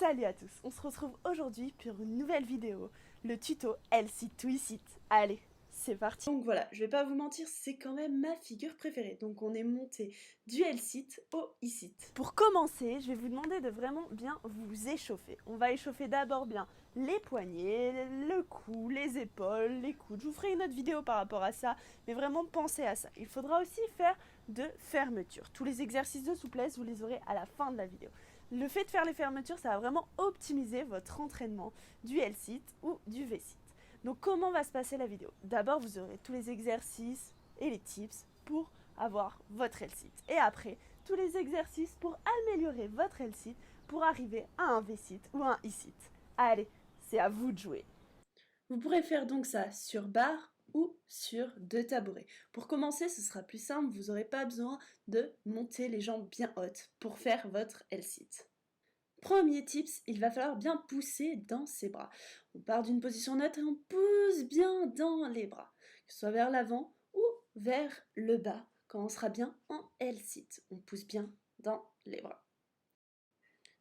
Salut à tous, on se retrouve aujourd'hui pour une nouvelle vidéo, le tuto L-Sit to E-Sit. Allez, c'est parti. Donc voilà, je vais pas vous mentir, c'est quand même ma figure préférée. Donc on est monté du L-Sit au E-Sit. Pour commencer, je vais vous demander de vraiment bien vous échauffer. On va échauffer d'abord bien les poignets, le cou, les épaules, les coudes. Je vous ferai une autre vidéo par rapport à ça, mais vraiment pensez à ça. Il faudra aussi faire de fermeture. Tous les exercices de souplesse, vous les aurez à la fin de la vidéo. Le fait de faire les fermetures, ça va vraiment optimiser votre entraînement du L-Sit ou du V-Sit. Donc comment va se passer la vidéo? D'abord, vous aurez tous les exercices et les tips pour avoir votre L-Sit. Et après, tous les exercices pour améliorer votre L-Sit pour arriver à un V-Sit ou un E-Sit. Allez, c'est à vous de jouer. Vous pourrez faire donc ça sur barre ou sur deux tabourets. Pour commencer, ce sera plus simple, vous n'aurez pas besoin de monter les jambes bien hautes pour faire votre L-Sit. Premier tips, il va falloir bien pousser dans ses bras. On part d'une position neutre et on pousse bien dans les bras, que ce soit vers l'avant ou vers le bas, quand on sera bien en L-Sit. On pousse bien dans les bras.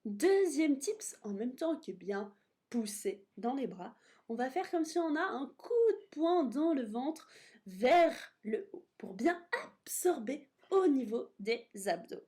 Deuxième tips, en même temps que bien pousser dans les bras, on va faire comme si on a un coup de poing dans le ventre vers le haut pour bien absorber au niveau des abdos.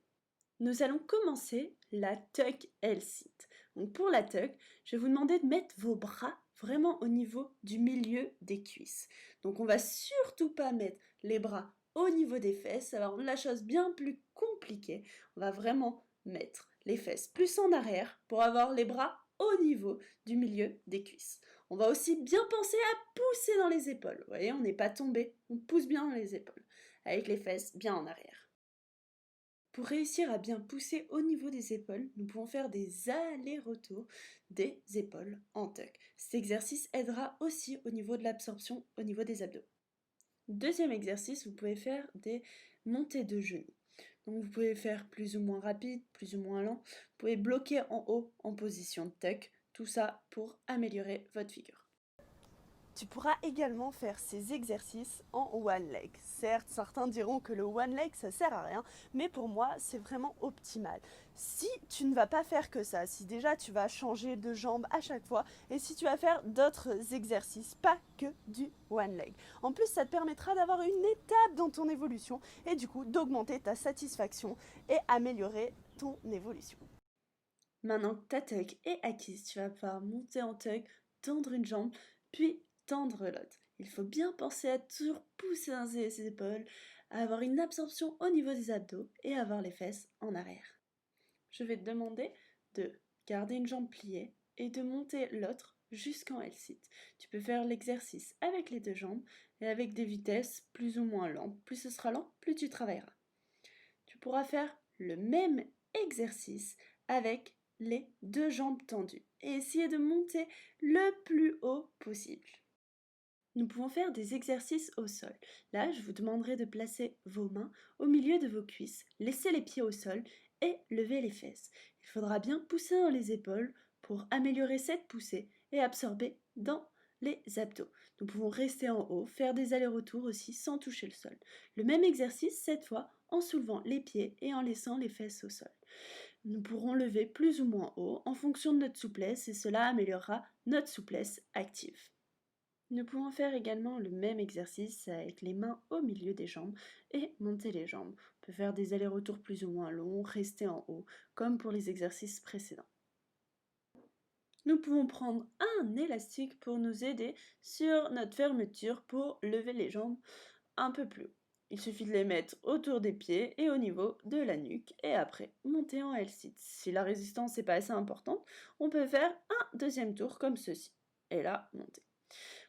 Nous allons commencer la tuck L-Sit. Donc pour la tuck, je vais vous demander de mettre vos bras vraiment au niveau du milieu des cuisses. Donc on va surtout pas mettre les bras au niveau des fesses, ça va rendre la chose bien plus compliquée. On va vraiment mettre les fesses plus en arrière pour avoir les bras au niveau du milieu des cuisses. On va aussi bien penser à pousser dans les épaules. Vous voyez, on n'est pas tombé, on pousse bien dans les épaules, avec les fesses bien en arrière. Pour réussir à bien pousser au niveau des épaules, nous pouvons faire des allers-retours des épaules en tuck. Cet exercice aidera aussi au niveau de l'absorption au niveau des abdos. Deuxième exercice, vous pouvez faire des montées de genoux. Donc vous pouvez faire plus ou moins rapide, plus ou moins lent. Vous pouvez bloquer en haut en position de tuck. Tout ça pour améliorer votre figure. Tu pourras également faire ces exercices en one leg. Certes, certains diront que le one leg ça sert à rien, mais pour moi c'est vraiment optimal. Si tu ne vas pas faire que ça, si déjà tu vas changer de jambe à chaque fois, et si tu vas faire d'autres exercices, pas que du one leg. En plus, ça te permettra d'avoir une étape dans ton évolution et du coup d'augmenter ta satisfaction et améliorer ton évolution. Maintenant que ta tuck est acquise, tu vas pouvoir monter en tuck, tendre une jambe, puis tendre l'autre. Il faut bien penser à toujours pousser dans ses épaules, à avoir une absorption au niveau des abdos et avoir les fesses en arrière. Je vais te demander de garder une jambe pliée et de monter l'autre jusqu'en L-Sit. Tu peux faire l'exercice avec les deux jambes et avec des vitesses plus ou moins lentes. Plus ce sera lent, plus tu travailleras. Tu pourras faire le même exercice avec les deux jambes tendues et essayer de monter le plus haut possible. Nous pouvons faire des exercices au sol. Là, je vous demanderai de placer vos mains au milieu de vos cuisses, laisser les pieds au sol et lever les fesses. Il faudra bien pousser dans les épaules pour améliorer cette poussée et absorber dans les abdos. Nous pouvons rester en haut, faire des allers-retours aussi sans toucher le sol. Le même exercice, cette fois, en soulevant les pieds et en laissant les fesses au sol. Nous pourrons lever plus ou moins haut en fonction de notre souplesse et cela améliorera notre souplesse active. Nous pouvons faire également le même exercice avec les mains au milieu des jambes et monter les jambes. On peut faire des allers-retours plus ou moins longs, rester en haut, comme pour les exercices précédents. Nous pouvons prendre un élastique pour nous aider sur notre fermeture pour lever les jambes un peu plus haut. Il suffit de les mettre autour des pieds et au niveau de la nuque et après monter en L-Sit. Si la résistance n'est pas assez importante, on peut faire un deuxième tour comme ceci. Et là, monter.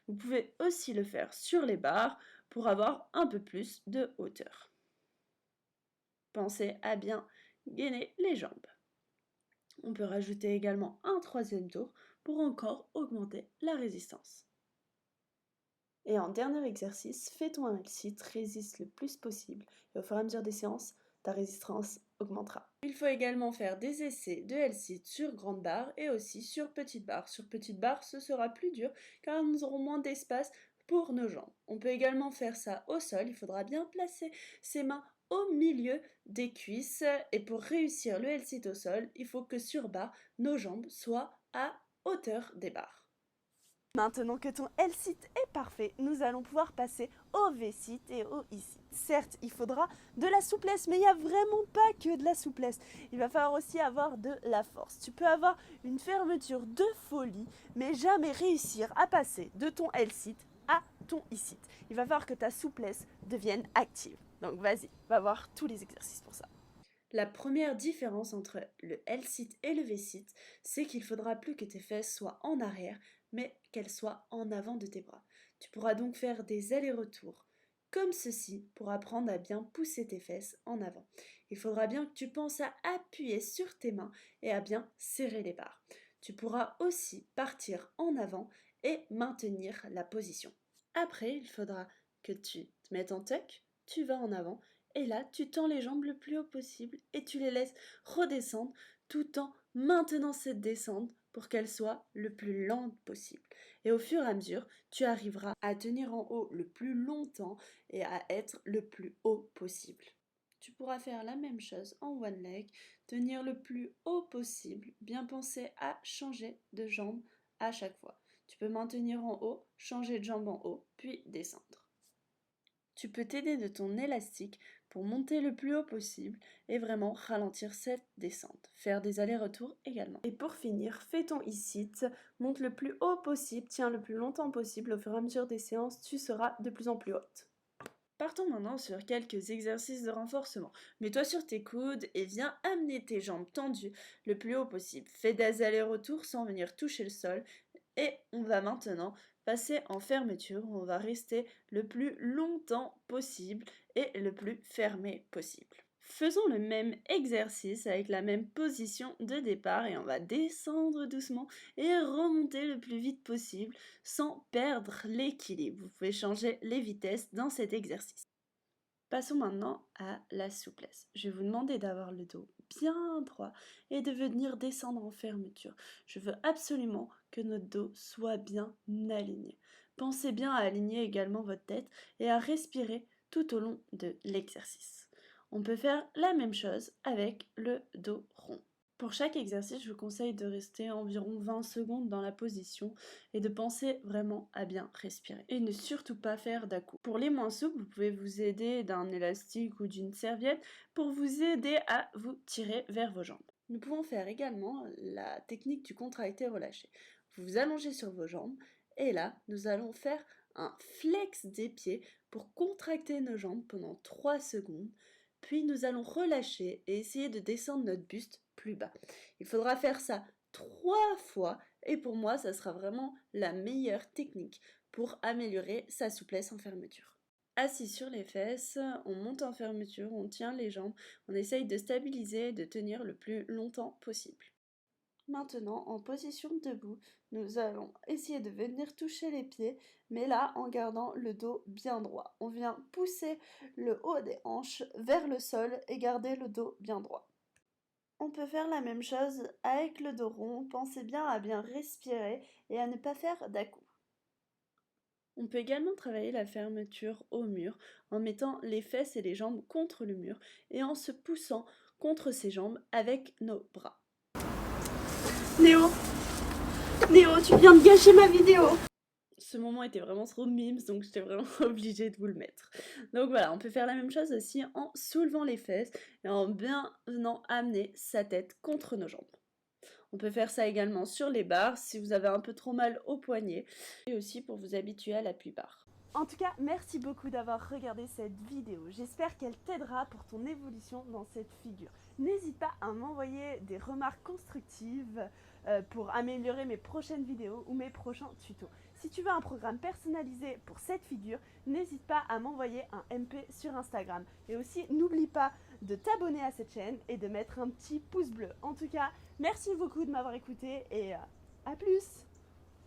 Vous pouvez aussi le faire sur les barres pour avoir un peu plus de hauteur. Pensez à bien gainer les jambes. On peut rajouter également un troisième tour pour encore augmenter la résistance. Et en dernier exercice, fais ton L-Sit, résiste le plus possible et au fur et à mesure des séances, ta résistance augmentera. Il faut également faire des essais de L-Sit sur grande barre et aussi sur petite barre. Sur petite barre, ce sera plus dur car nous aurons moins d'espace pour nos jambes. On peut également faire ça au sol, il faudra bien placer ses mains au milieu des cuisses. Et pour réussir le L-sit au sol, il faut que sur barre, nos jambes soient à hauteur des barres. Maintenant que ton L-sit est parfait, nous allons pouvoir passer au V-sit et au I-sit. Certes, il faudra de la souplesse, mais il n'y a vraiment pas que de la souplesse. Il va falloir aussi avoir de la force. Tu peux avoir une fermeture de folie, mais jamais réussir à passer de ton L-sit à ton I-sit. Il va falloir que ta souplesse devienne active. Donc vas-y, va voir tous les exercices pour ça. La première différence entre le L-sit et le V-sit, c'est qu'il faudra plus que tes fesses soient en arrière, mais qu'elles soient en avant de tes bras. Tu pourras donc faire des allers-retours comme ceci pour apprendre à bien pousser tes fesses en avant. Il faudra bien que tu penses à appuyer sur tes mains et à bien serrer les barres. Tu pourras aussi partir en avant et maintenir la position. Après, il faudra que tu te mettes en tuck, tu vas en avant et là, tu tends les jambes le plus haut possible et tu les laisses redescendre tout en maintenant cette descente pour qu'elle soit le plus lente possible. Et au fur et à mesure, tu arriveras à tenir en haut le plus longtemps et à être le plus haut possible. Tu pourras faire la même chose en one leg, tenir le plus haut possible, bien penser à changer de jambe à chaque fois. Tu peux maintenir en haut, changer de jambe en haut, puis descendre. Tu peux t'aider de ton élastique pour monter le plus haut possible et vraiment ralentir cette descente. Faire des allers-retours également. Et pour finir, fais ton I-sit, monte le plus haut possible, tiens le plus longtemps possible. Au fur et à mesure des séances, tu seras de plus en plus haute. Partons maintenant sur quelques exercices de renforcement. Mets-toi sur tes coudes et viens amener tes jambes tendues le plus haut possible. Fais des allers-retours sans venir toucher le sol. Et on va maintenant passer en fermeture. On va rester le plus longtemps possible et le plus fermé possible. Faisons le même exercice avec la même position de départ et on va descendre doucement et remonter le plus vite possible sans perdre l'équilibre. Vous pouvez changer les vitesses dans cet exercice. Passons maintenant à la souplesse. Je vais vous demander d'avoir le dos bien droit et de venir descendre en fermeture. Je veux absolument que notre dos soit bien aligné. Pensez bien à aligner également votre tête et à respirer tout au long de l'exercice. On peut faire la même chose avec le dos rond. Pour chaque exercice, je vous conseille de rester environ 20 secondes dans la position et de penser vraiment à bien respirer. Et ne surtout pas faire d'à-coups. Pour les moins souples, vous pouvez vous aider d'un élastique ou d'une serviette pour vous aider à vous tirer vers vos jambes. Nous pouvons faire également la technique du contracté relâché. Vous vous allongez sur vos jambes et là, nous allons faire un flex des pieds pour contracter nos jambes pendant 3 secondes. Puis nous allons relâcher et essayer de descendre notre buste plus bas. Il faudra faire ça 3 fois et pour moi, ça sera vraiment la meilleure technique pour améliorer sa souplesse en fermeture. Assis sur les fesses, on monte en fermeture, on tient les jambes, on essaye de stabiliser et de tenir le plus longtemps possible. Maintenant, en position debout, nous allons essayer de venir toucher les pieds, mais là en gardant le dos bien droit. On vient pousser le haut des hanches vers le sol et garder le dos bien droit. On peut faire la même chose avec le dos rond. Pensez bien à bien respirer et à ne pas faire d'à-coups. On peut également travailler la fermeture au mur en mettant les fesses et les jambes contre le mur et en se poussant contre ces jambes avec nos bras. Néo, tu viens de gâcher ma vidéo. Ce moment était vraiment trop mimes, donc j'étais vraiment obligée de vous le mettre. Donc voilà, on peut faire la même chose aussi en soulevant les fesses et en bien venant amener sa tête contre nos jambes. On peut faire ça également sur les barres si vous avez un peu trop mal au poignet et aussi pour vous habituer à l'appui barre. En tout cas, merci beaucoup d'avoir regardé cette vidéo. J'espère qu'elle t'aidera pour ton évolution dans cette figure. N'hésite pas à m'envoyer des remarques constructives pour améliorer mes prochaines vidéos ou mes prochains tutos. Si tu veux un programme personnalisé pour cette figure, n'hésite pas à m'envoyer un MP sur Instagram. Et aussi, n'oublie pas de t'abonner à cette chaîne et de mettre un petit pouce bleu. En tout cas, merci beaucoup de m'avoir écouté et à plus!